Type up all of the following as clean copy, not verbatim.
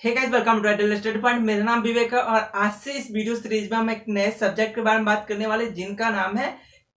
Hey guys, welcome to Adal study point. मेरा नाम विवेक है और आज से इस वीडियो सीरीज में हम एक नए सब्जेक्ट के बारे में बात करने वाले जिनका नाम है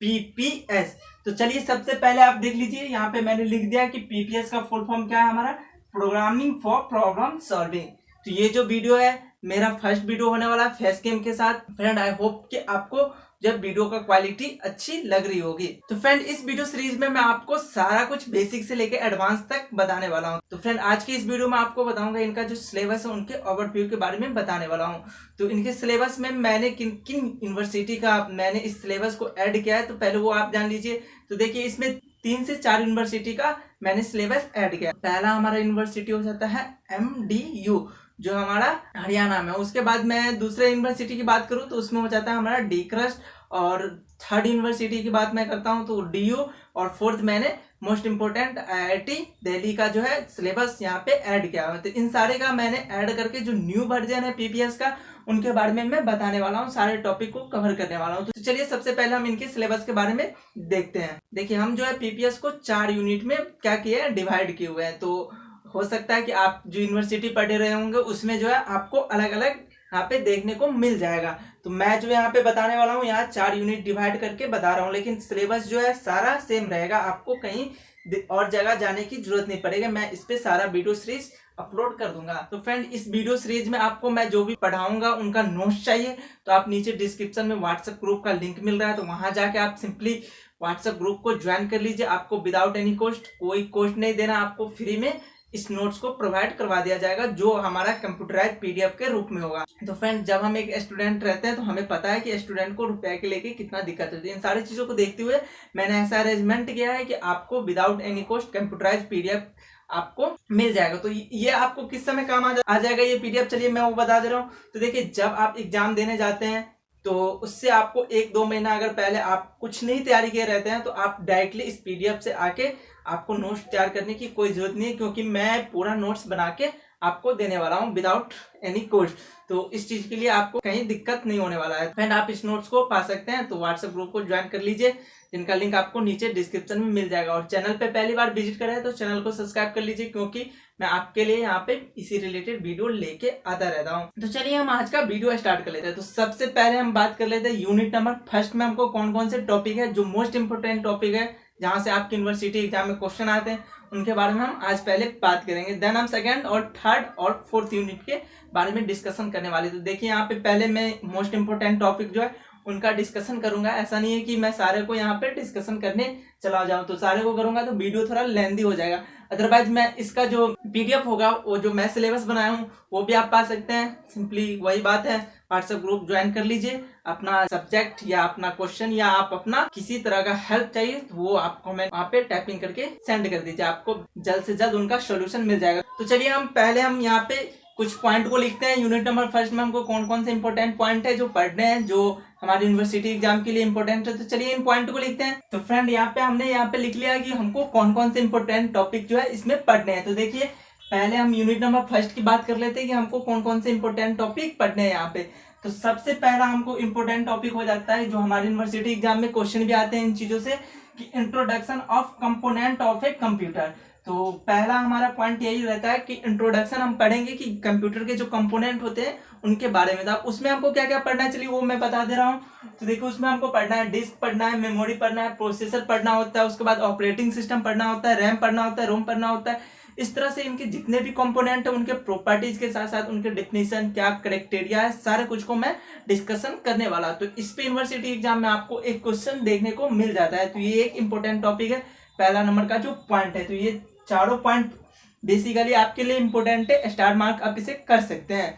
पीपीएस। तो चलिए सबसे पहले आप देख लीजिए, यहाँ पे मैंने लिख दिया कि पीपीएस का फुल फॉर्म क्या है हमारा, प्रोग्रामिंग फॉर प्रॉब्लम सॉल्विंग। तो ये जो वीडियो है मेरा फर्स्ट वीडियो होने वाला है फेस कैम के साथ। फ्रेंड आई होप कि आपको जब वीडियो का क्वालिटी अच्छी लग रही होगी। तो फ्रेंड इस वीडियो सीरीज में मैं आपको सारा कुछ बेसिक से लेकर एडवांस तक बताने वाला हूँ। तो फ्रेंड आज की इस वीडियो में आपको बताऊंगा इनका जो सिलेबस है उनके ओवरव्यू के बारे में बताने वाला हूँ। तो इनके सिलेबस में मैंने किन किन यूनिवर्सिटी का मैंने इस सिलेबस को ऐड किया है तो पहले वो आप जान लीजिए। तो देखिए इसमें 3 से 4 यूनिवर्सिटी का मैंने सिलेबस ऐड किया। पहला हमारा यूनिवर्सिटी हो जाता है MDU जो हमारा हरियाणा में। उसके बाद मैं दूसरे यूनिवर्सिटी की बात करूं तो उसमें हो जाता है हमारा DCRUST, और थर्ड यूनिवर्सिटी की बात मैं करता हूं तो DU, और फोर्थ मैंने मोस्ट इम्पोर्टेंट IIT दिल्ली का जो है सिलेबस यहाँ पे ऐड किया हुआ है। तो इन सारे का मैंने ऐड करके जो न्यू वर्जन है पीपीएस का उनके बारे में मैं बताने वाला हूँ, सारे टॉपिक को कवर करने वाला हूँ। तो चलिए सबसे पहले हम इनके सिलेबस के बारे में देखते हैं। देखिए हम जो है पीपीएस को 4 यूनिट में क्या किया है, डिवाइड किए हुए हैं। तो हो सकता है कि आप जो यूनिवर्सिटी पढ़ रहे होंगे उसमें जो है आपको अलग अलग यहाँ पे देखने को मिल जाएगा। तो मैं जो यहाँ पे बताने वाला हूँ यहाँ 4 यूनिट डिवाइड करके बता रहा हूँ, लेकिन सिलेबस जो है सारा सेम रहेगा, आपको कहीं और जगह जाने की जरूरत नहीं पड़ेगी। मैं इस पे सारा वीडियो सीरीज अपलोड कर दूंगा। तो फ्रेंड इस वीडियो सीरीज में आपको मैं जो भी पढ़ाऊंगा उनका नोट्स चाहिए तो आप नीचे डिस्क्रिप्शन में व्हाट्सएप ग्रुप का लिंक मिल रहा है, तो वहां जाके आप सिंपली व्हाट्सएप ग्रुप को ज्वाइन कर लीजिए। आपको विदाउट एनी कॉस्ट, कोई कॉस्ट नहीं देना, आपको फ्री में इस नोट्स को प्रोवाइड करवा दिया जाएगा जो हमारा कंप्यूटराइज पीडीएफ के रूप में होगा। तो फ्रेंड जब हम एक स्टूडेंट रहते हैं तो हमें पता है कि स्टूडेंट को रुपए के लेके कितना दिक्कत होती है। इन सारी चीजों को देखते हुए मैंने ऐसा अरेंजमेंट किया है कि आपको without any cost computerise PDF आपको मिल जाएगा। तो ये आपको किस समय काम आ जाएगा ये पीडीएफ, चलिए मैं वो बता दे रहा हूँ। तो देखिए जब आप एग्जाम देने जाते हैं तो उससे आपको 1-2 महीना अगर पहले आप कुछ नहीं तैयारी किए रहते हैं तो आप डायरेक्टली इस पीडीएफ से आके आपको नोट्स तैयार करने की कोई जरूरत नहीं है, क्योंकि मैं पूरा नोट्स बना के आपको देने वाला हूँ विदाउट एनी कॉस्ट। तो इस चीज के लिए आपको कहीं दिक्कत नहीं होने वाला है। फ्रेंड आप इस नोट्स को पा सकते हैं तो व्हाट्सएप ग्रुप को ज्वाइन कर लीजिए, जिनका लिंक आपको नीचे डिस्क्रिप्शन में मिल जाएगा। और चैनल पे पहली बार विजिट कर रहे हैं तो चैनल को सब्सक्राइब कर लीजिए, क्योंकि मैं आपके लिए यहाँ पे इसी रिलेटेड वीडियो लेके आता रहता हूँ। तो चलिए हम आज का वीडियो स्टार्ट कर लेते हैं। तो सबसे पहले हम बात कर लेते हैं यूनिट नंबर फर्स्ट में हमको कौन कौन से टॉपिक है जो मोस्ट इंपोर्टेंट टॉपिक है, जहां से आपकी यूनिवर्सिटी एग्जाम में क्वेश्चन आते हैं उनके बारे में हम आज पहले बात करेंगे। देन हम सेकंड और थर्ड और फोर्थ यूनिट के बारे में डिस्कशन करने वाले। तो देखिए यहाँ पे पहले मैं मोस्ट इंपोर्टेंट टॉपिक जो है उनका डिस्कशन करूंगा। ऐसा नहीं है कि मैं सारे को यहाँ पे डिस्कशन करने चला जाऊं, तो सारे को करूंगा तो वीडियो थोड़ा लेंदी हो जाएगा। अदरवाइज मैं इसका जो पीडीएफ होगा वो जो मैं सिलेबस बनाया हूँ वो भी आप पा सकते हैं। सिंपली वही बात है, व्हाट्सएप ग्रुप ज्वाइन कर लीजिए। अपना सब्जेक्ट या अपना क्वेश्चन या आप अपना किसी तरह का हेल्प चाहिए तो वो आप कमेंट वहाँ पे टाइपिंग करके सेंड कर दीजिए, आपको जल्द से जल्द उनका सोल्यूशन मिल जाएगा। तो चलिए हम पहले यहाँ पे कुछ पॉइंट को लिखते हैं। यूनिट नंबर फर्स्ट में हमको कौन कौन से इंपॉर्टेंट पॉइंट है जो पढ़ने हैं, जो हमारी यूनिवर्सिटी एग्जाम के लिए इंपॉर्टेंट है। तो चलिए इन पॉइंट को लिखते हैं। तो फ्रेंड हमने यहाँ पे लिख लिया कि हमको कौन कौन से इंपॉर्टेंट टॉपिक जो है इसमें पढ़ने हैं। तो देखिए पहले हम यूनिट नंबर फर्स्ट की बात कर लेते हैं कि हमको कौन कौन से इंपॉर्टेंट टॉपिक पढ़ने हैं यहाँ पे। तो सबसे पहला हमको इंपॉर्टेंट टॉपिक हो जाता है जो हमारी यूनिवर्सिटी एग्जाम में क्वेश्चन भी आते हैं इन चीजों से, कि introduction of component of a computer. तो पहला हमारा पॉइंट यही रहता है कि इंट्रोडक्शन हम पढ़ेंगे कि कंप्यूटर के जो कंपोनेंट होते हैं उनके बारे में। तो उसमें हमको क्या क्या पढ़ना है चलिए वो मैं बता दे रहा हूँ। तो देखिए उसमें हमको पढ़ना है डिस्क पढ़ना है, मेमोरी पढ़ना है, प्रोसेसर पढ़ना होता है, उसके बाद ऑपरेटिंग सिस्टम पढ़ना होता है, रैम पढ़ना होता है, रोम पढ़ना होता है। इस तरह से इनके जितने भी कंपोनेंट है उनके प्रॉपर्टीज के साथ साथ उनके डेफिनेशन क्या क्राइटेरिया है, सारे कुछ को मैं डिस्कशन करने वाला। तो इस पे यूनिवर्सिटी एग्जाम में आपको एक क्वेश्चन देखने को मिल जाता है। तो ये एक इंपॉर्टेंट टॉपिक है, पहला नंबर का जो पॉइंट है। तो ये चारों पॉइंट बेसिकली आपके लिए इंपॉर्टेंट है, स्टार मार्क आप इसे कर सकते हैं।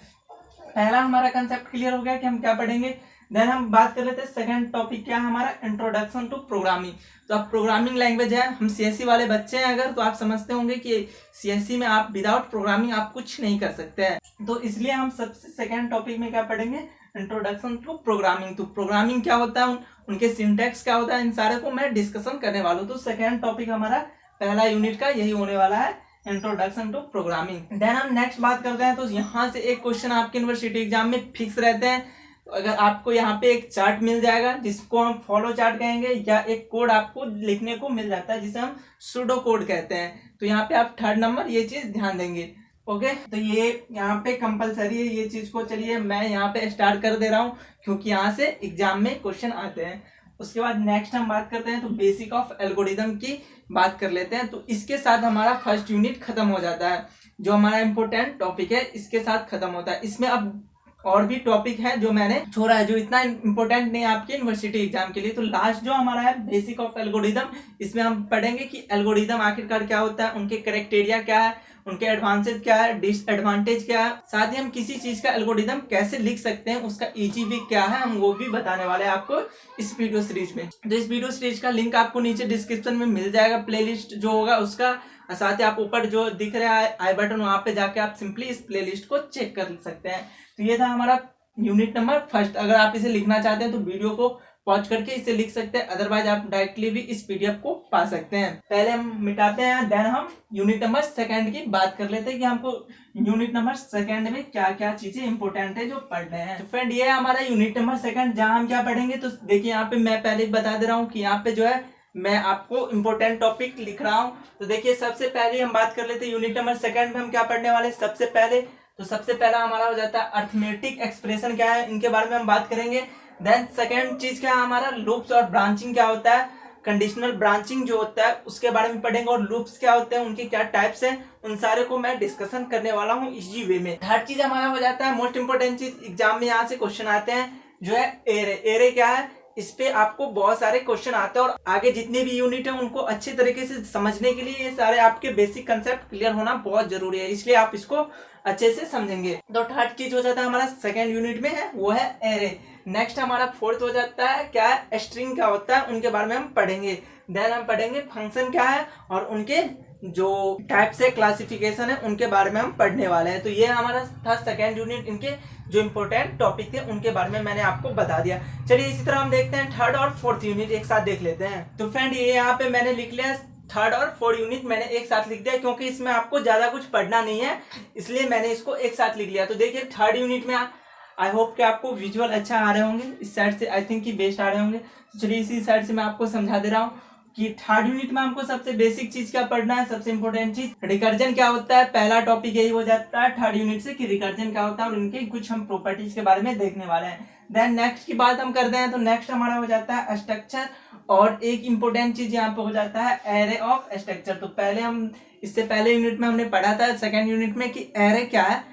पहला हमारा कंसेप्ट क्लियर हो गया कि हम क्या पढ़ेंगे। देन हम बात कर लेते हैं सेकंड टॉपिक क्या है हमारा, इंट्रोडक्शन टू प्रोग्रामिंग। तो अब प्रोग्रामिंग लैंग्वेज है, हम सीएससी वाले बच्चे हैं अगर, तो आप समझते होंगे कि सीएससी में आप विदाउट प्रोग्रामिंग आप कुछ नहीं कर सकते हैं। तो इसलिए हम सबसे सेकंड टॉपिक में क्या पढ़ेंगे, इंट्रोडक्शन टू प्रोग्रामिंग। तो प्रोग्रामिंग क्या होता है, उनके सिंटैक्स क्या होता है, इन सारे को मैं डिस्कशन करने वाला हूँ। तो सेकंड टॉपिक हमारा पहला यूनिट का यही होने वाला है, इंट्रोडक्शन टू प्रोग्रामिंग। देन हम नेक्स्ट बात करते हैं। तो यहाँ से एक क्वेश्चन आपके यूनिवर्सिटी एग्जाम में फिक्स रहते हैं। तो अगर आपको यहाँ पे एक चार्ट मिल जाएगा जिसको हम फॉलो चार्ट कहेंगे, या एक कोड आपको लिखने को मिल जाता है जिसे हम सूडो कोड कहते हैं। तो यहाँ पे आप थर्ड नंबर ये चीज ध्यान देंगे। ओके, तो ये यहाँ पे कंपलसरी है ये चीज को। चलिए मैं यहाँ पे स्टार्ट कर दे रहा हूँ क्योंकि यहाँ से एग्जाम में क्वेश्चन आते हैं। उसके बाद नेक्स्ट हम बात करते हैं तो बेसिक ऑफ एल्गोरिदम की बात कर लेते हैं। तो इसके साथ हमारा फर्स्ट यूनिट खत्म हो जाता है। जो हमारा इंपॉर्टेंट टॉपिक है इसके साथ खत्म होता है। इसमें अब और भी टॉपिक है जो मैंने छोड़ा है, जो इतना इंपॉर्टेंट नहीं है आपके यूनिवर्सिटी एग्जाम के लिए। तो लास्ट जो हमारा है बेसिक ऑफ एल्गोरिदम, इसमें हम पढ़ेंगे कि एल्गोरिदम आखिरकार क्या होता है, उनके क्राइटेरिया क्या है, उनके एडवांटेज क्या है, डिसएडवांटेज क्या है, साथ ही हम किसी चीज का एल्गोरिदम कैसे लिख सकते हैं, उसका इजी वे क्या है, हम वो भी बताने वाले हैं आपको इस वीडियो सीरीज में। तो इस वीडियो सीरीज का लिंक आपको नीचे डिस्क्रिप्शन में मिल जाएगा, प्लेलिस्ट जो होगा उसका। साथ ही आप ऊपर जो दिख रहा है आई बटन, वहां पे जाके आप सिंपली इस प्लेलिस्ट को चेक कर सकते हैं। तो ये था हमारा यूनिट नंबर फर्स्ट। अगर आप इसे लिखना चाहते हैं तो वीडियो को पॉज करके इसे लिख सकते हैं, अदरवाइज आप डायरेक्टली भी इस पीडीएफ को पा सकते हैं। पहले हम मिटाते हैं, देन हम यूनिट नंबर सेकंड की बात कर लेते हैं कि हमको यूनिट नंबर सेकंड में क्या क्या चीजें इंपॉर्टेंट है जो पढ़ने हैं। तो फ्रेंड ये है हमारा यूनिट नंबर सेकंड, जहां हम क्या पढ़ेंगे। तो देखिए यहाँ पे मैं पहले बता दे रहा हूँ कि यहाँ पे जो है मैं आपको इंपॉर्टेंट टॉपिक लिख रहा हूँ। तो देखिए सबसे पहले हम बात कर लेते हैं यूनिट नंबर सेकंड में हम क्या पढ़ने वाले। सबसे पहला हमारा हो जाता है अर्थमेटिक एक्सप्रेशन क्या है, इनके बारे में हम बात करेंगे। देन सेकंड चीज क्या है हमारा, लूप्स और ब्रांचिंग क्या होता है, कंडीशनल ब्रांचिंग जो होता है उसके बारे में पढ़ेंगे, और लूप्स क्या होते हैं, उनके क्या टाइप्स हैं, उन सारे को मैं डिस्कशन करने वाला हूँ इजी वे में। थर्ड चीज हमारा हो जाता है मोस्ट इंपोर्टेंट चीज, एग्जाम में यहाँ से क्वेश्चन आते हैं, जो है एरे। एरे क्या है, इस पे आपको बहुत सारे क्वेश्चन आते हैं और आगे जितने भी यूनिट है उनको अच्छे तरीके से समझने के लिए ये सारे आपके बेसिक कंसेप्ट क्लियर होना बहुत जरूरी है, इसलिए आप इसको अच्छे से समझेंगे। तो थर्ड चीज हो जाता है हमारा सेकेंड यूनिट में है, वो है एरे। नेक्स्ट हमारा फोर्थ हो जाता है क्या है, स्ट्रिंग क्या होता है, उनके बारे में हम पढ़ेंगे। देन हम पढ़ेंगे फंक्शन क्या है और उनके जो टाइप्स है, क्लासिफिकेशन है, उनके बारे में हम पढ़ने वाले हैं। तो ये हमारा था सेकेंड यूनिट, इनके जो इंपॉर्टेंट टॉपिक थे उनके बारे में मैंने आपको बता दिया। चलिए इसी तरह हम देखते हैं थर्ड और फोर्थ यूनिट एक साथ देख लेते हैं। तो फ्रेंड ये यहाँ पे मैंने लिख लिया थर्ड और फोर्थ यूनिट मैंने एक साथ लिख दिया, क्योंकि इसमें आपको ज्यादा कुछ पढ़ना नहीं है, इसलिए मैंने इसको एक साथ लिख लिया। तो देखिए थर्ड यूनिट में आई होप कि आपको विजुअल अच्छा आ रहे होंगे, इस साइड से आई थिंक कि बेस्ट आ रहे होंगे। चलिए इसी साइड से मैं आपको समझा दे रहा हूँ कि थर्ड यूनिट में हमको सबसे बेसिक चीज क्या पढ़ना है, सबसे इंपॉर्टेंट चीज रिकर्जन क्या होता है। पहला टॉपिक यही हो जाता है थर्ड यूनिट से कि रिकर्जन क्या होता है और इनके कुछ हम प्रॉपर्टीज के बारे में देखने वाले हैं। देन नेक्स्ट की बात हम करते हैं तो नेक्स्ट हमारा हो जाता है स्ट्रक्चर, और एक इंपॉर्टेंट चीज यहाँ पे हो जाता है एरे ऑफ स्ट्रक्चर। तो पहले हम इससे पहले यूनिट में हमने पढ़ा था सेकेंड यूनिट में कि एरे क्या है।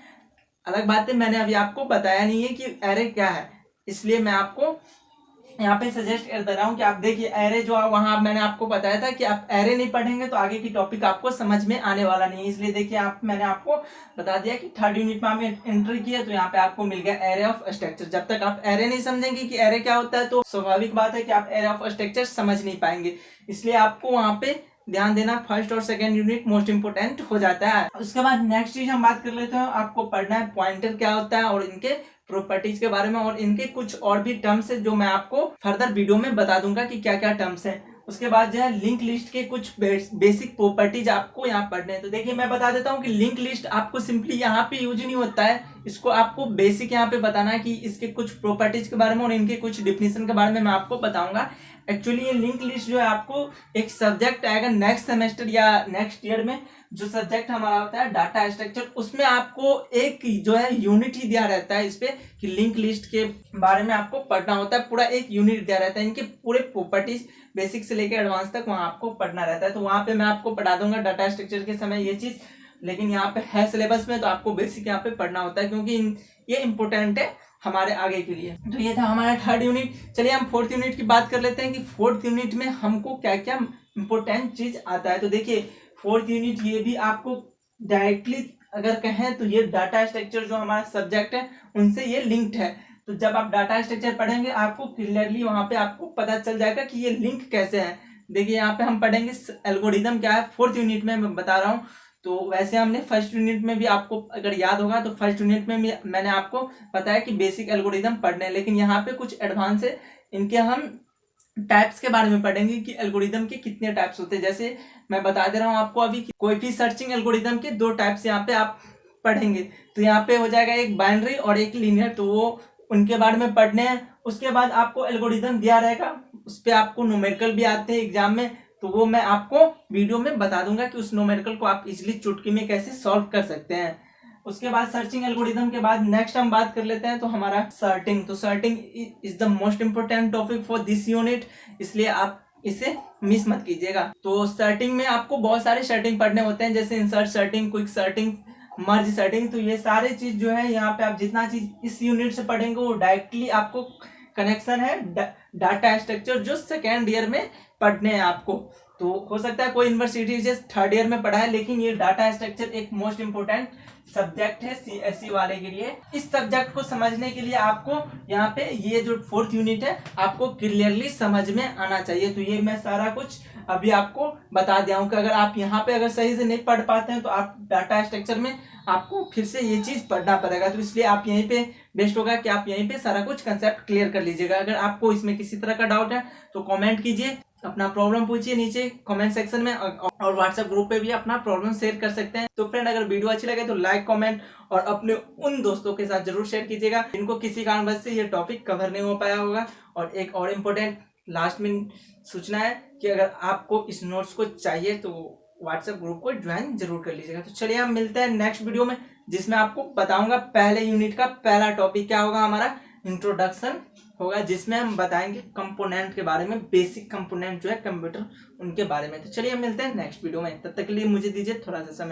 अलग बात है मैंने अभी आपको बताया नहीं है कि एरे क्या है, इसलिए मैं आपको यहाँ पे सजेस्ट कर दे रहा हूँ कि आप देखिए एरे जो वहां मैंने आपको बताया था कि आप एरे नहीं पढ़ेंगे तो आगे की टॉपिक आपको समझ में आने वाला नहीं है, इसलिए देखिए मैंने आपको बता दिया कि थर्ड यूनिट में हमें एंट्री किया तो यहाँ पे आपको मिल गया एरे ऑफ स्ट्रक्चर। जब तक आप एरे नहीं समझेंगे कि एरे क्या होता है तो स्वाभाविक बात है कि आप एरे ऑफ स्ट्रक्चर समझ नहीं पाएंगे, इसलिए आपको वहां पे ध्यान देना फर्स्ट और सेकंड यूनिट मोस्ट इंपोर्टेंट हो जाता है। उसके बाद नेक्स्ट चीज हम बात कर लेते हैं, आपको पढ़ना है पॉइंटर क्या होता है और इनके प्रॉपर्टीज के बारे में, और इनके कुछ और भी टर्म्स है जो मैं आपको फर्दर वीडियो में बता दूंगा कि क्या क्या टर्म्स है। उसके बाद जो है लिंक लिस्ट के कुछ बेसिक प्रॉपर्टीज आपको यहाँ पढ़ने हैं। तो देखिए मैं बता देता हूँ कि लिंक लिस्ट आपको सिंपली यहाँ पे यूज नहीं होता है, इसको आपको बेसिक यहाँ पे बताना है कि इसके कुछ प्रॉपर्टीज के बारे में और इनके कुछ डिफिनेशन के बारे में मैं आपको बताऊंगा। एक्चुअली ये लिंक लिस्ट जो है आपको एक सब्जेक्ट आएगा नेक्स्ट सेमेस्टर या नेक्स्ट ईयर में, जो सब्जेक्ट हमारा होता है डाटा स्ट्रक्चर, उसमें आपको एक जो है यूनिट ही दिया रहता है इस पे कि लिंक लिस्ट के बारे में आपको पढ़ना होता है, पूरा एक यूनिट दिया रहता है, इनके पूरे प्रॉपर्टीज बेसिक से लेकर एडवांस तक वहां आपको पढ़ना रहता है। तो वहां पे मैं आपको पढ़ा दूंगा डाटा स्ट्रक्चर के समय ये चीज, लेकिन यहाँ पे है सिलेबस में तो आपको बेसिक यहाँ पे पढ़ना होता है क्योंकि ये इंपॉर्टेंट है हमारे आगे के लिए। तो ये था हमारा थर्ड यूनिट। चलिए हम फोर्थ यूनिट की बात कर लेते हैं कि फोर्थ यूनिट में हमको क्या क्या इंपॉर्टेंट चीज आता है। तो देखिए फोर्थ यूनिट ये भी आपको डायरेक्टली अगर कहें तो ये डाटा स्ट्रक्चर जो हमारा सब्जेक्ट है उनसे ये लिंक्ड है। तो जब आप डाटा स्ट्रक्चर पढ़ेंगे आपको क्लियरली वहां पे आपको पता चल जाएगा कि ये लिंक कैसे है। देखिए यहाँ पे हम पढ़ेंगे एल्गोरिदम क्या है, फोर्थ यूनिट में मैं बता रहा हूँ। तो वैसे हमने फर्स्ट यूनिट में भी आपको अगर याद होगा तो फर्स्ट यूनिट में भी मैंने आपको बताया कि बेसिक एल्गोरिदम पढ़ने, लेकिन यहाँ पे कुछ एडवांस है, इनके हम टाइप्स के बारे में पढ़ेंगे कि एल्गोरिदम के कितने टाइप्स होते हैं। जैसे मैं बता दे रहा हूँ आपको अभी कोई भी सर्चिंग एल्गोरिदम के दो टाइप्स यहाँ पे आप पढ़ेंगे। तो यहाँ पे हो जाएगा एक बाइनरी और एक लीनियर, तो वो उनके बारे में पढ़ने हैं। उसके बाद आपको एल्गोरिदम दिया रहेगा, उस पर आपको न्यूमेरिकल भी आते हैं एग्जाम में, तो वो मैं आपको वीडियो में बता दूंगा कि उस न्यूमेरिकल को आप इजिली चुटकी में कैसे सॉल्व कर सकते हैं। उसके बाद सर्चिंग एल्गोरिथम के बाद नेक्स्ट हम बात कर लेते हैं तो हमारा सर्टिंग। तो shirting is the most important topic for this unit, इसलिए आप इसे मिस मत कीजिएगा। तो सर्टिंग में आपको बहुत सारे सर्टिंग पढ़ने होते हैं, जैसे इंसर्ट सर्टिंग, क्विक सर्टिंग, मर्ज सर्टिंग। तो ये सारे चीज जो है यहाँ पे आप जितना चीज इस यूनिट से पढ़ेंगे वो डायरेक्टली आपको कनेक्शन है डाटा स्ट्रक्चर जो सेकेंड ईयर में पढ़ने हैं आपको। तो हो सकता है कोई यूनिवर्सिटी जस्ट थर्ड ईयर में पढ़ा है, लेकिन ये डाटा स्ट्रक्चर एक मोस्ट इंपोर्टेंट सब्जेक्ट है सीएससी वाले के लिए। इस सब्जेक्ट को समझने के लिए आपको यहाँ पे ये जो फोर्थ यूनिट है आपको क्लियरली समझ में आना चाहिए। तो ये मैं सारा कुछ अभी आपको बता दिया हूँ कि अगर आप यहाँ पे अगर सही से नहीं पढ़ पाते हैं तो आप डाटा स्ट्रक्चर में आपको फिर से ये चीज पढ़ना पड़ेगा। तो इसलिए आप यहीं पे बेस्ट होगा कि आप यहीं पे सारा कुछ कंसेप्ट क्लियर कर लीजिएगा। अगर आपको इसमें किसी तरह का डाउट है तो कमेंट कीजिए, अपना प्रॉब्लम पूछिए नीचे कमेंट सेक्शन में, और व्हाट्सएप ग्रुप पे भी अपना प्रॉब्लम शेयर कर सकते हैं। तो फ्रेंड अगर वीडियो अच्छी लगे तो लाइक, कमेंट और अपने उन दोस्तों के साथ जरूर शेयर कीजिएगा जिनको किसी कारणवश से ये टॉपिक कवर नहीं हो पाया होगा। और एक और इम्पोर्टेंट लास्ट में सूचना है कि अगर आपको इस नोट्स को चाहिए तो व्हाट्सएप ग्रुप को ज्वाइन जरूर कर लीजिएगा। तो चलिए हम मिलते हैं नेक्स्ट वीडियो में, जिसमें आपको बताऊंगा पहले यूनिट का पहला टॉपिक क्या होगा, हमारा इंट्रोडक्शन होगा, जिसमें हम बताएंगे कंपोनेंट के बारे में, बेसिक कंपोनेंट जो है कंप्यूटर उनके बारे में। तो चलिए हम मिलते हैं नेक्स्ट वीडियो में, तब तक के लिए मुझे दीजिए थोड़ा सा समय।